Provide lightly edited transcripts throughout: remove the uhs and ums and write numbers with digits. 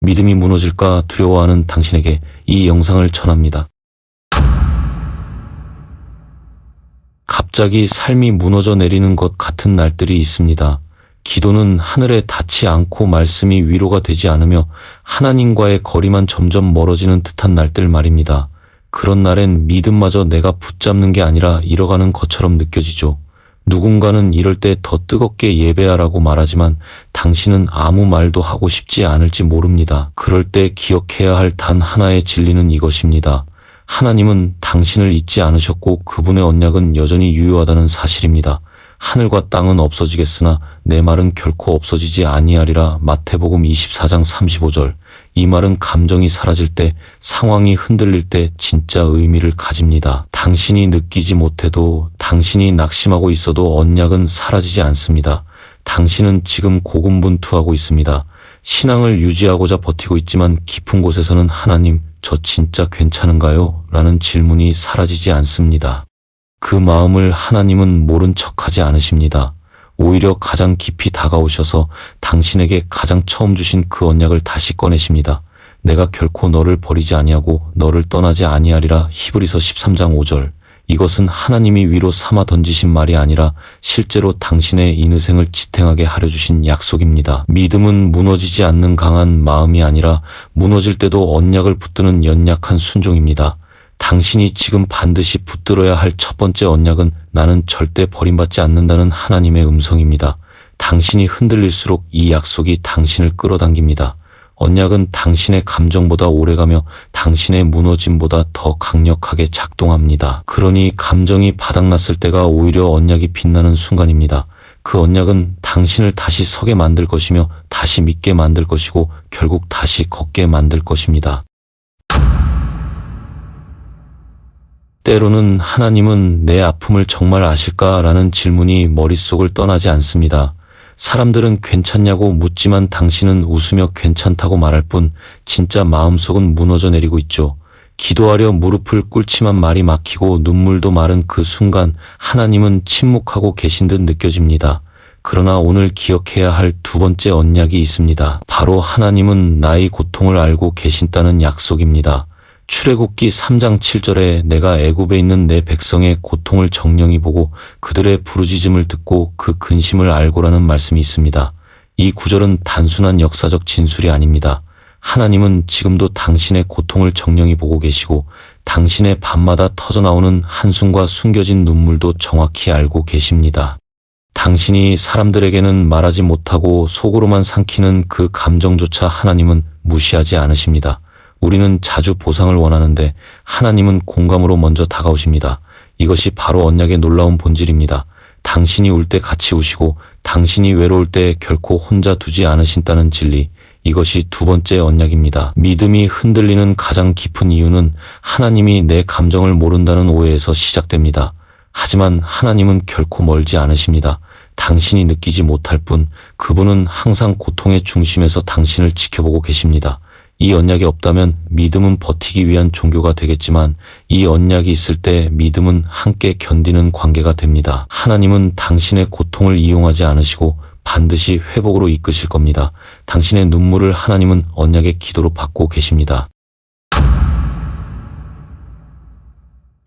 믿음이 무너질까 두려워하는 당신에게 이 영상을 전합니다. 갑자기 삶이 무너져 내리는 것 같은 날들이 있습니다. 기도는 하늘에 닿지 않고 말씀이 위로가 되지 않으며 하나님과의 거리만 점점 멀어지는 듯한 날들 말입니다. 그런 날엔 믿음마저 내가 붙잡는 게 아니라 잃어가는 것처럼 느껴지죠. 누군가는 이럴 때 더 뜨겁게 예배하라고 말하지만 당신은 아무 말도 하고 싶지 않을지 모릅니다. 그럴 때 기억해야 할 단 하나의 진리는 이것입니다. 하나님은 당신을 잊지 않으셨고 그분의 언약은 여전히 유효하다는 사실입니다. 하늘과 땅은 없어지겠으나 내 말은 결코 없어지지 아니하리라. 마태복음 24장 35절. 이 말은 감정이 사라질 때, 상황이 흔들릴 때 진짜 의미를 가집니다. 당신이 느끼지 못해도, 당신이 낙심하고 있어도 언약은 사라지지 않습니다. 당신은 지금 고군분투하고 있습니다. 신앙을 유지하고자 버티고 있지만 깊은 곳에서는 하나님, 저 진짜 괜찮은가요? 라는 질문이 사라지지 않습니다. 그 마음을 하나님은 모른 척하지 않으십니다. 오히려 가장 깊이 다가오셔서 당신에게 가장 처음 주신 그 언약을 다시 꺼내십니다. 내가 결코 너를 버리지 아니하고 너를 떠나지 아니하리라. 히브리서 13장 5절. 이것은 하나님이 위로 삼아 던지신 말이 아니라 실제로 당신의 인생을 지탱하게 하려 주신 약속입니다. 믿음은 무너지지 않는 강한 마음이 아니라 무너질 때도 언약을 붙드는 연약한 순종입니다. 당신이 지금 반드시 붙들어야 할 첫 번째 언약은 나는 절대 버림받지 않는다는 하나님의 음성입니다. 당신이 흔들릴수록 이 약속이 당신을 끌어당깁니다. 언약은 당신의 감정보다 오래가며 당신의 무너짐보다 더 강력하게 작동합니다. 그러니 감정이 바닥났을 때가 오히려 언약이 빛나는 순간입니다. 그 언약은 당신을 다시 서게 만들 것이며 다시 믿게 만들 것이고 결국 다시 걷게 만들 것입니다. 때로는 하나님은 내 아픔을 정말 아실까라는 질문이 머릿속을 떠나지 않습니다. 사람들은 괜찮냐고 묻지만 당신은 웃으며 괜찮다고 말할 뿐 진짜 마음속은 무너져 내리고 있죠. 기도하려 무릎을 꿇지만 말이 막히고 눈물도 마른 그 순간 하나님은 침묵하고 계신 듯 느껴집니다. 그러나 오늘 기억해야 할 두 번째 언약이 있습니다. 바로 하나님은 나의 고통을 알고 계신다는 약속입니다. 출애굽기 3장 7절에 내가 애굽에 있는 내 백성의 고통을 정령히 보고 그들의 부르짖음을 듣고 그 근심을 알고라는 말씀이 있습니다. 이 구절은 단순한 역사적 진술이 아닙니다. 하나님은 지금도 당신의 고통을 정령히 보고 계시고 당신의 밤마다 터져나오는 한숨과 숨겨진 눈물도 정확히 알고 계십니다. 당신이 사람들에게는 말하지 못하고 속으로만 삼키는 그 감정조차 하나님은 무시하지 않으십니다. 우리는 자주 보상을 원하는데 하나님은 공감으로 먼저 다가오십니다. 이것이 바로 언약의 놀라운 본질입니다. 당신이 울 때 같이 우시고 당신이 외로울 때 결코 혼자 두지 않으신다는 진리. 이것이 두 번째 언약입니다. 믿음이 흔들리는 가장 깊은 이유는 하나님이 내 감정을 모른다는 오해에서 시작됩니다. 하지만 하나님은 결코 멀지 않으십니다. 당신이 느끼지 못할 뿐 그분은 항상 고통의 중심에서 당신을 지켜보고 계십니다. 이 언약이 없다면 믿음은 버티기 위한 종교가 되겠지만 이 언약이 있을 때 믿음은 함께 견디는 관계가 됩니다. 하나님은 당신의 고통을 이용하지 않으시고 반드시 회복으로 이끄실 겁니다. 당신의 눈물을 하나님은 언약의 기도로 받고 계십니다.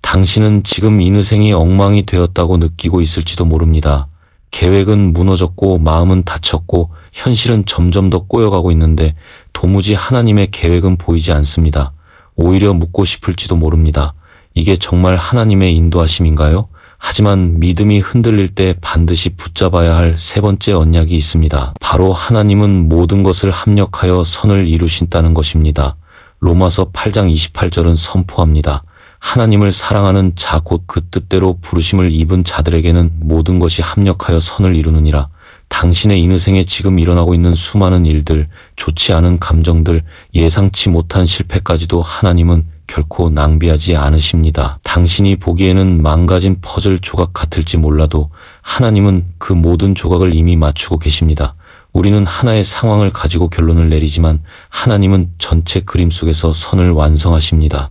당신은 지금 인생이 엉망이 되었다고 느끼고 있을지도 모릅니다. 계획은 무너졌고 마음은 다쳤고 현실은 점점 더 꼬여가고 있는데 도무지 하나님의 계획은 보이지 않습니다. 오히려 묻고 싶을지도 모릅니다. 이게 정말 하나님의 인도하심인가요? 하지만 믿음이 흔들릴 때 반드시 붙잡아야 할 세 번째 언약이 있습니다. 바로 하나님은 모든 것을 합력하여 선을 이루신다는 것입니다. 로마서 8장 28절은 선포합니다. 하나님을 사랑하는 자 곧 그 뜻대로 부르심을 입은 자들에게는 모든 것이 합력하여 선을 이루느니라. 당신의 인생에 지금 일어나고 있는 수많은 일들, 좋지 않은 감정들, 예상치 못한 실패까지도 하나님은 결코 낭비하지 않으십니다. 당신이 보기에는 망가진 퍼즐 조각 같을지 몰라도 하나님은 그 모든 조각을 이미 맞추고 계십니다. 우리는 하나의 상황을 가지고 결론을 내리지만 하나님은 전체 그림 속에서 선을 완성하십니다.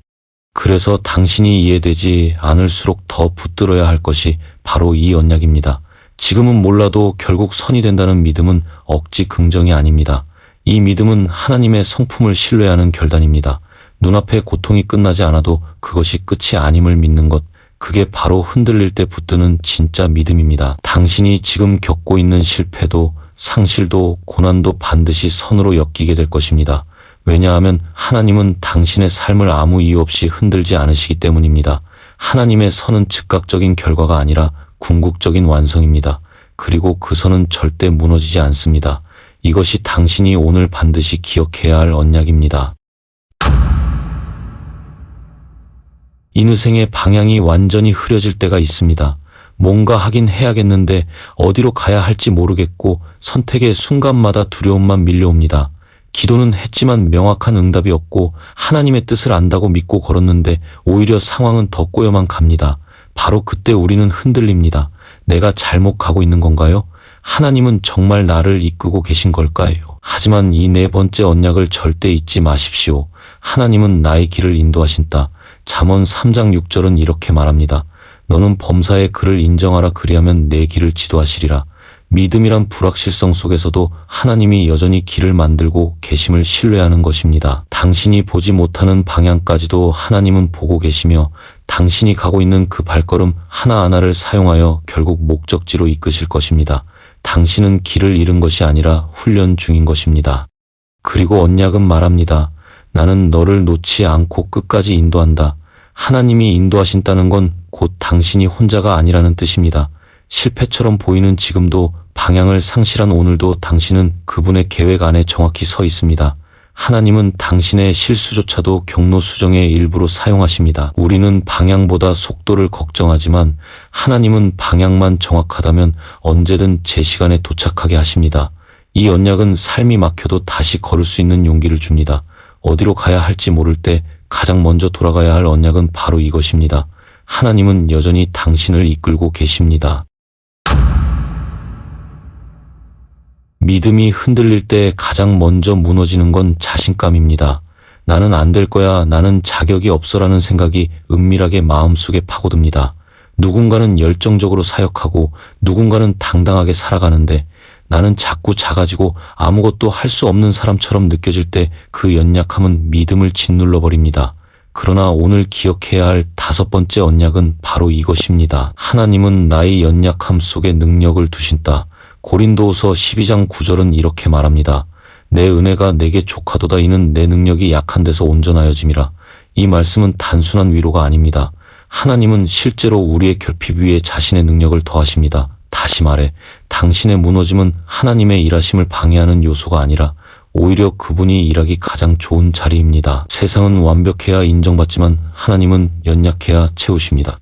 그래서 당신이 이해되지 않을수록 더 붙들어야 할 것이 바로 이 언약입니다. 지금은 몰라도 결국 선이 된다는 믿음은 억지 긍정이 아닙니다. 이 믿음은 하나님의 성품을 신뢰하는 결단입니다. 눈앞의 고통이 끝나지 않아도 그것이 끝이 아님을 믿는 것, 그게 바로 흔들릴 때 붙드는 진짜 믿음입니다. 당신이 지금 겪고 있는 실패도 상실도 고난도 반드시 선으로 엮이게 될 것입니다. 왜냐하면 하나님은 당신의 삶을 아무 이유 없이 흔들지 않으시기 때문입니다. 하나님의 선은 즉각적인 결과가 아니라 궁극적인 완성입니다. 그리고 그 선은 절대 무너지지 않습니다. 이것이 당신이 오늘 반드시 기억해야 할 언약입니다. 인생의 방향이 완전히 흐려질 때가 있습니다. 뭔가 하긴 해야겠는데 어디로 가야 할지 모르겠고 선택의 순간마다 두려움만 밀려옵니다. 기도는 했지만 명확한 응답이 없고 하나님의 뜻을 안다고 믿고 걸었는데 오히려 상황은 더 꼬여만 갑니다. 바로 그때 우리는 흔들립니다. 내가 잘못 가고 있는 건가요? 하나님은 정말 나를 이끌고 계신 걸까요? 하지만 이 네 번째 언약을 절대 잊지 마십시오. 하나님은 나의 길을 인도하신다. 잠언 3장 6절은 이렇게 말합니다. 너는 범사의 그를 인정하라 그리하면 내 길을 지도하시리라. 믿음이란 불확실성 속에서도 하나님이 여전히 길을 만들고 계심을 신뢰하는 것입니다. 당신이 보지 못하는 방향까지도 하나님은 보고 계시며 당신이 가고 있는 그 발걸음 하나하나를 사용하여 결국 목적지로 이끄실 것입니다. 당신은 길을 잃은 것이 아니라 훈련 중인 것입니다. 그리고 언약은 말합니다. 나는 너를 놓지 않고 끝까지 인도한다. 하나님이 인도하신다는 건 곧 당신이 혼자가 아니라는 뜻입니다. 실패처럼 보이는 지금도 방향을 상실한 오늘도 당신은 그분의 계획 안에 정확히 서 있습니다. 하나님은 당신의 실수조차도 경로 수정의 일부로 사용하십니다. 우리는 방향보다 속도를 걱정하지만 하나님은 방향만 정확하다면 언제든 제 시간에 도착하게 하십니다. 이 언약은 삶이 막혀도 다시 걸을 수 있는 용기를 줍니다. 어디로 가야 할지 모를 때 가장 먼저 돌아가야 할 언약은 바로 이것입니다. 하나님은 여전히 당신을 이끌고 계십니다. 믿음이 흔들릴 때 가장 먼저 무너지는 건 자신감입니다. 나는 안 될 거야, 나는 자격이 없어라는 생각이 은밀하게 마음속에 파고듭니다. 누군가는 열정적으로 사역하고 누군가는 당당하게 살아가는데 나는 자꾸 작아지고 아무것도 할 수 없는 사람처럼 느껴질 때 그 연약함은 믿음을 짓눌러버립니다. 그러나 오늘 기억해야 할 다섯 번째 언약은 바로 이것입니다. 하나님은 나의 연약함 속에 능력을 두신다. 고린도후서 12장 9절은 이렇게 말합니다. 내 은혜가 내게 족하도다. 이는 내 능력이 약한 데서 온전하여짐이라. 이 말씀은 단순한 위로가 아닙니다. 하나님은 실제로 우리의 결핍 위에 자신의 능력을 더하십니다. 다시 말해 당신의 무너짐은 하나님의 일하심을 방해하는 요소가 아니라 오히려 그분이 일하기 가장 좋은 자리입니다. 세상은 완벽해야 인정받지만 하나님은 연약해야 채우십니다.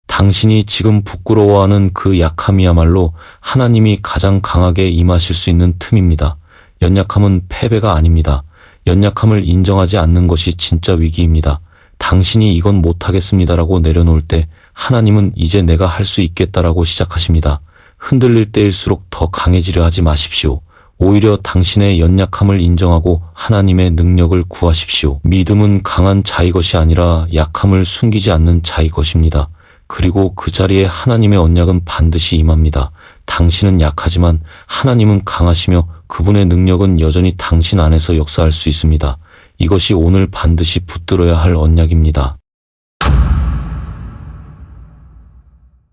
당신이 지금 부끄러워하는 그 약함이야말로 하나님이 가장 강하게 임하실 수 있는 틈입니다. 연약함은 패배가 아닙니다. 연약함을 인정하지 않는 것이 진짜 위기입니다. 당신이 이건 못하겠습니다라고 내려놓을 때 하나님은 이제 내가 할 수 있겠다라고 시작하십니다. 흔들릴 때일수록 더 강해지려 하지 마십시오. 오히려 당신의 연약함을 인정하고 하나님의 능력을 구하십시오. 믿음은 강한 자의 것이 아니라 약함을 숨기지 않는 자의 것입니다. 그리고 그 자리에 하나님의 언약은 반드시 임합니다. 당신은 약하지만 하나님은 강하시며 그분의 능력은 여전히 당신 안에서 역사할 수 있습니다. 이것이 오늘 반드시 붙들어야 할 언약입니다.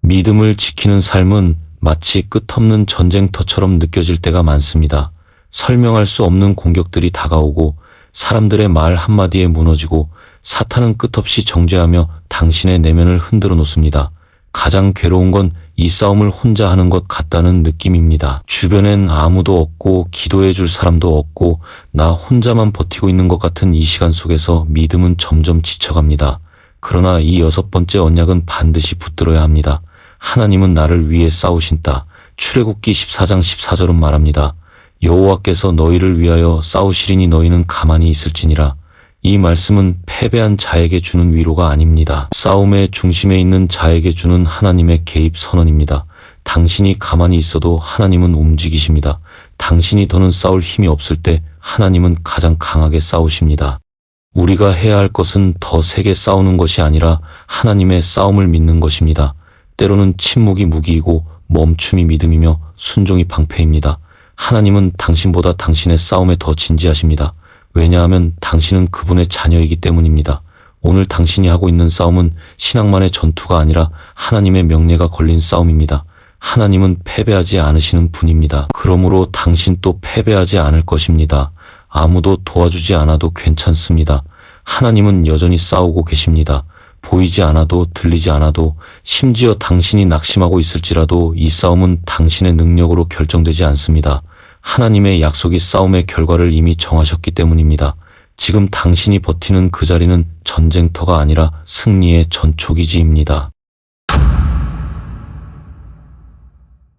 믿음을 지키는 삶은 마치 끝없는 전쟁터처럼 느껴질 때가 많습니다. 설명할 수 없는 공격들이 다가오고 사람들의 말 한마디에 무너지고 사탄은 끝없이 정죄하며 당신의 내면을 흔들어 놓습니다. 가장 괴로운 건 이 싸움을 혼자 하는 것 같다는 느낌입니다. 주변엔 아무도 없고 기도해 줄 사람도 없고 나 혼자만 버티고 있는 것 같은 이 시간 속에서 믿음은 점점 지쳐갑니다. 그러나 이 여섯 번째 언약은 반드시 붙들어야 합니다. 하나님은 나를 위해 싸우신다. 출애굽기 14장 14절은 말합니다. 여호와께서 너희를 위하여 싸우시리니 너희는 가만히 있을지니라. 이 말씀은 패배한 자에게 주는 위로가 아닙니다. 싸움의 중심에 있는 자에게 주는 하나님의 개입 선언입니다. 당신이 가만히 있어도 하나님은 움직이십니다. 당신이 더는 싸울 힘이 없을 때 하나님은 가장 강하게 싸우십니다. 우리가 해야 할 것은 더 세게 싸우는 것이 아니라 하나님의 싸움을 믿는 것입니다. 때로는 침묵이 무기이고 멈춤이 믿음이며 순종이 방패입니다. 하나님은 당신보다 당신의 싸움에 더 진지하십니다. 왜냐하면 당신은 그분의 자녀이기 때문입니다. 오늘 당신이 하고 있는 싸움은 신앙만의 전투가 아니라 하나님의 명예가 걸린 싸움입니다. 하나님은 패배하지 않으시는 분입니다. 그러므로 당신 또 패배하지 않을 것입니다. 아무도 도와주지 않아도 괜찮습니다. 하나님은 여전히 싸우고 계십니다. 보이지 않아도 들리지 않아도 심지어 당신이 낙심하고 있을지라도 이 싸움은 당신의 능력으로 결정되지 않습니다. 하나님의 약속이 싸움의 결과를 이미 정하셨기 때문입니다. 지금 당신이 버티는 그 자리는 전쟁터가 아니라 승리의 전초기지입니다.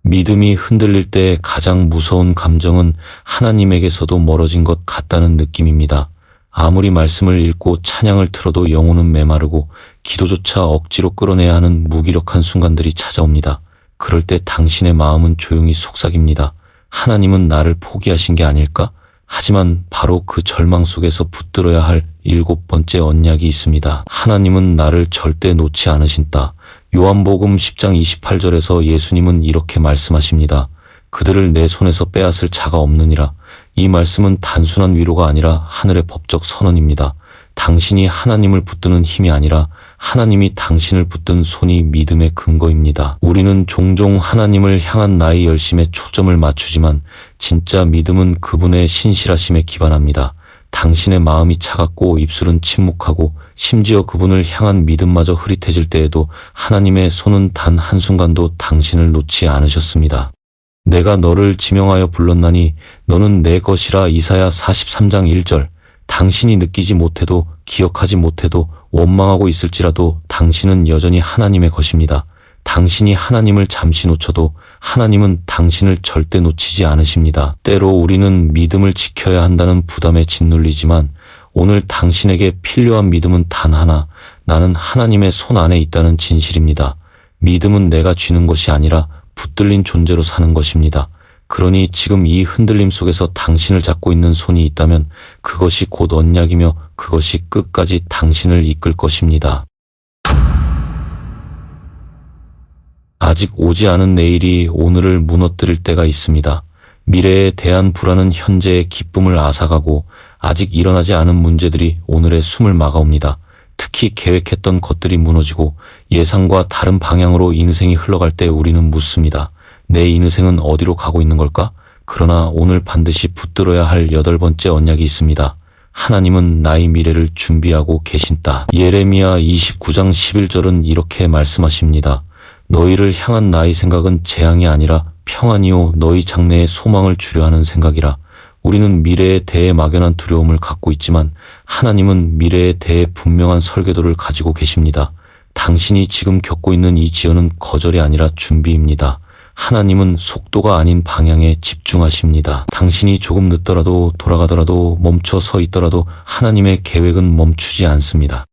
믿음이 흔들릴 때 가장 무서운 감정은 하나님에게서도 멀어진 것 같다는 느낌입니다. 아무리 말씀을 읽고 찬양을 틀어도 영혼은 메마르고 기도조차 억지로 끌어내야 하는 무기력한 순간들이 찾아옵니다. 그럴 때 당신의 마음은 조용히 속삭입니다. 하나님은 나를 포기하신 게 아닐까? 하지만 바로 그 절망 속에서 붙들어야 할 7번째 언약이 있습니다. 하나님은 나를 절대 놓지 않으신다. 요한복음 10장 28절에서 예수님은 이렇게 말씀하십니다. 그들을 내 손에서 빼앗을 자가 없느니라. 이 말씀은 단순한 위로가 아니라 하늘의 법적 선언입니다. 당신이 하나님을 붙드는 힘이 아니라 하나님이 당신을 붙든 손이 믿음의 근거입니다. 우리는 종종 하나님을 향한 나의 열심에 초점을 맞추지만 진짜 믿음은 그분의 신실하심에 기반합니다. 당신의 마음이 차갑고 입술은 침묵하고 심지어 그분을 향한 믿음마저 흐릿해질 때에도 하나님의 손은 단 한순간도 당신을 놓지 않으셨습니다. 내가 너를 지명하여 불렀나니 너는 내 것이라. 이사야 43장 1절. 당신이 느끼지 못해도 기억하지 못해도 원망하고 있을지라도 당신은 여전히 하나님의 것입니다. 당신이 하나님을 잠시 놓쳐도 하나님은 당신을 절대 놓치지 않으십니다. 때로 우리는 믿음을 지켜야 한다는 부담에 짓눌리지만 오늘 당신에게 필요한 믿음은 단 하나, 나는 하나님의 손 안에 있다는 진실입니다. 믿음은 내가 쥐는 것이 아니라 붙들린 존재로 사는 것입니다. 그러니 지금 이 흔들림 속에서 당신을 잡고 있는 손이 있다면 그것이 곧 언약이며 그것이 끝까지 당신을 이끌 것입니다. 아직 오지 않은 내일이 오늘을 무너뜨릴 때가 있습니다. 미래에 대한 불안은 현재의 기쁨을 앗아가고 아직 일어나지 않은 문제들이 오늘의 숨을 막아옵니다. 특히 계획했던 것들이 무너지고 예상과 다른 방향으로 인생이 흘러갈 때 우리는 묻습니다. 내 인생은 어디로 가고 있는 걸까? 그러나 오늘 반드시 붙들어야 할 8번째 언약이 있습니다. 하나님은 나의 미래를 준비하고 계신다. 예레미야 29장 11절은 이렇게 말씀하십니다. 너희를 향한 나의 생각은 재앙이 아니라 평안이요 너희 장래에 소망을 주려 하는 생각이라. 우리는 미래에 대해 막연한 두려움을 갖고 있지만 하나님은 미래에 대해 분명한 설계도를 가지고 계십니다. 당신이 지금 겪고 있는 이 지연은 거절이 아니라 준비입니다. 하나님은 속도가 아닌 방향에 집중하십니다. 당신이 조금 늦더라도 돌아가더라도 멈춰 서 있더라도 하나님의 계획은 멈추지 않습니다.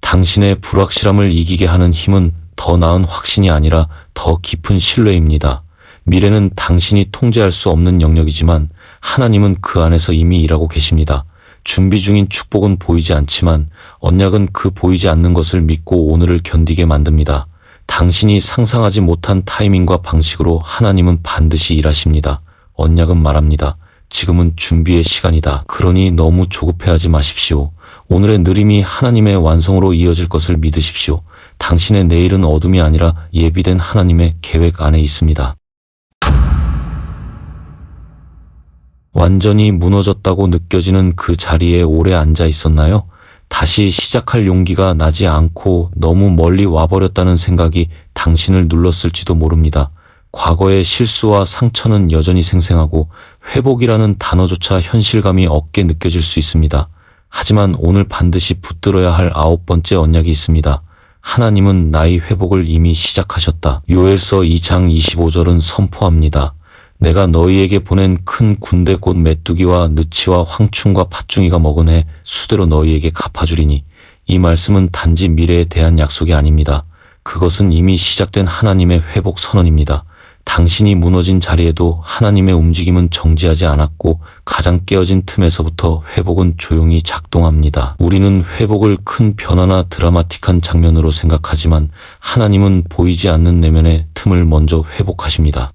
당신의 불확실함을 이기게 하는 힘은 더 나은 확신이 아니라 더 깊은 신뢰입니다. 미래는 당신이 통제할 수 없는 영역이지만 하나님은 그 안에서 이미 일하고 계십니다. 준비 중인 축복은 보이지 않지만 언약은 그 보이지 않는 것을 믿고 오늘을 견디게 만듭니다. 당신이 상상하지 못한 타이밍과 방식으로 하나님은 반드시 일하십니다. 언약은 말합니다. 지금은 준비의 시간이다. 그러니 너무 조급해하지 마십시오. 오늘의 느림이 하나님의 완성으로 이어질 것을 믿으십시오. 당신의 내일은 어둠이 아니라 예비된 하나님의 계획 안에 있습니다. 완전히 무너졌다고 느껴지는 그 자리에 오래 앉아 있었나요? 다시 시작할 용기가 나지 않고 너무 멀리 와버렸다는 생각이 당신을 눌렀을지도 모릅니다. 과거의 실수와 상처는 여전히 생생하고 회복이라는 단어조차 현실감이 없게 느껴질 수 있습니다. 하지만 오늘 반드시 붙들어야 할 9번째 언약이 있습니다. 하나님은 나의 회복을 이미 시작하셨다. 요엘서 2장 25절은 선포합니다. 내가 너희에게 보낸 큰 군대 곧 메뚜기와 느치와 황충과 팥중이가 먹은 해 수대로 너희에게 갚아주리니. 이 말씀은 단지 미래에 대한 약속이 아닙니다. 그것은 이미 시작된 하나님의 회복 선언입니다. 당신이 무너진 자리에도 하나님의 움직임은 정지하지 않았고 가장 깨어진 틈에서부터 회복은 조용히 작동합니다. 우리는 회복을 큰 변화나 드라마틱한 장면으로 생각하지만 하나님은 보이지 않는 내면의 틈을 먼저 회복하십니다.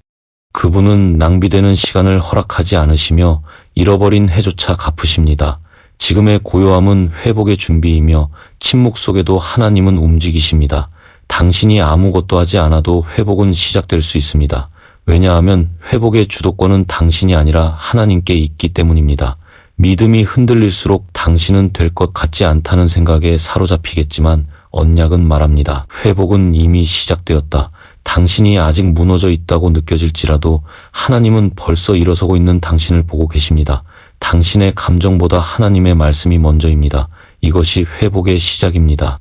그분은 낭비되는 시간을 허락하지 않으시며 잃어버린 해조차 갚으십니다. 지금의 고요함은 회복의 준비이며 침묵 속에도 하나님은 움직이십니다. 당신이 아무것도 하지 않아도 회복은 시작될 수 있습니다. 왜냐하면 회복의 주도권은 당신이 아니라 하나님께 있기 때문입니다. 믿음이 흔들릴수록 당신은 될 것 같지 않다는 생각에 사로잡히겠지만 언약은 말합니다. 회복은 이미 시작되었다. 당신이 아직 무너져 있다고 느껴질지라도 하나님은 벌써 일어서고 있는 당신을 보고 계십니다. 당신의 감정보다 하나님의 말씀이 먼저입니다. 이것이 회복의 시작입니다.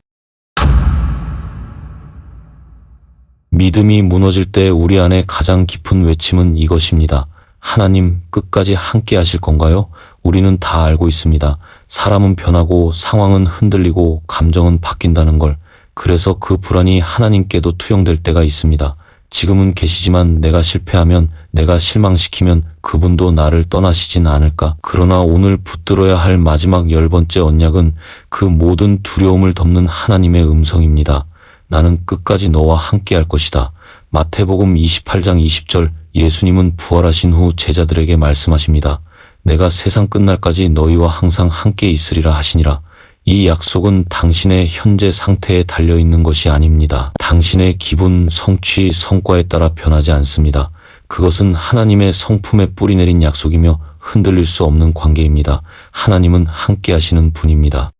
믿음이 무너질 때 우리 안에 가장 깊은 외침은 이것입니다. 하나님, 끝까지 함께 하실 건가요? 우리는 다 알고 있습니다. 사람은 변하고 상황은 흔들리고 감정은 바뀐다는 걸. 그래서 그 불안이 하나님께도 투영될 때가 있습니다. 지금은 계시지만 내가 실패하면, 내가 실망시키면 그분도 나를 떠나시진 않을까? 그러나 오늘 붙들어야 할 마지막 10번째 언약은 그 모든 두려움을 덮는 하나님의 음성입니다. 나는 끝까지 너와 함께 할 것이다. 마태복음 28장 20절, 예수님은 부활하신 후 제자들에게 말씀하십니다. 내가 세상 끝날까지 너희와 항상 함께 있으리라 하시니라. 이 약속은 당신의 현재 상태에 달려있는 것이 아닙니다. 당신의 기분, 성취, 성과에 따라 변하지 않습니다. 그것은 하나님의 성품에 뿌리내린 약속이며 흔들릴 수 없는 관계입니다. 하나님은 함께 하시는 분입니다.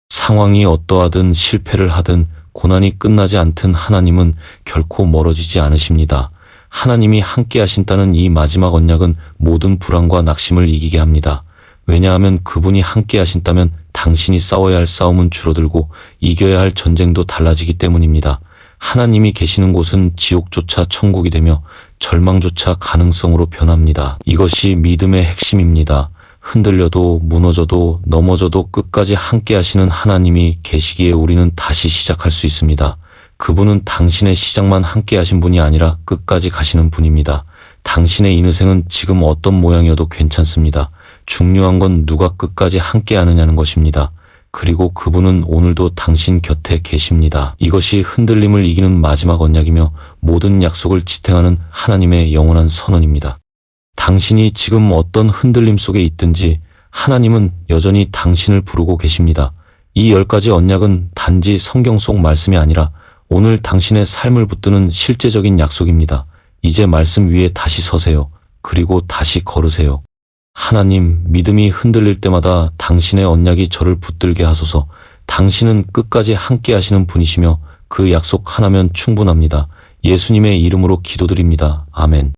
상황이 어떠하든 실패를 하든 고난이 끝나지 않든 하나님은 결코 멀어지지 않으십니다. 하나님이 함께 하신다는 이 마지막 언약은 모든 불안과 낙심을 이기게 합니다. 왜냐하면 그분이 함께 하신다면 당신이 싸워야 할 싸움은 줄어들고 이겨야 할 전쟁도 달라지기 때문입니다. 하나님이 계시는 곳은 지옥조차 천국이 되며 절망조차 가능성으로 변합니다. 이것이 믿음의 핵심입니다. 흔들려도 무너져도 넘어져도 끝까지 함께 하시는 하나님이 계시기에 우리는 다시 시작할 수 있습니다. 그분은 당신의 시작만 함께 하신 분이 아니라 끝까지 가시는 분입니다. 당신의 인생은 지금 어떤 모양이어도 괜찮습니다. 중요한 건 누가 끝까지 함께 하느냐는 것입니다. 그리고 그분은 오늘도 당신 곁에 계십니다. 이것이 흔들림을 이기는 마지막 언약이며 모든 약속을 지탱하는 하나님의 영원한 선언입니다. 당신이 지금 어떤 흔들림 속에 있든지 하나님은 여전히 당신을 부르고 계십니다. 이 10가지 언약은 단지 성경 속 말씀이 아니라 오늘 당신의 삶을 붙드는 실제적인 약속입니다. 이제 말씀 위에 다시 서세요. 그리고 다시 걸으세요. 하나님, 믿음이 흔들릴 때마다 당신의 언약이 저를 붙들게 하소서. 당신은 끝까지 함께 하시는 분이시며 그 약속 하나면 충분합니다. 예수님의 이름으로 기도드립니다. 아멘.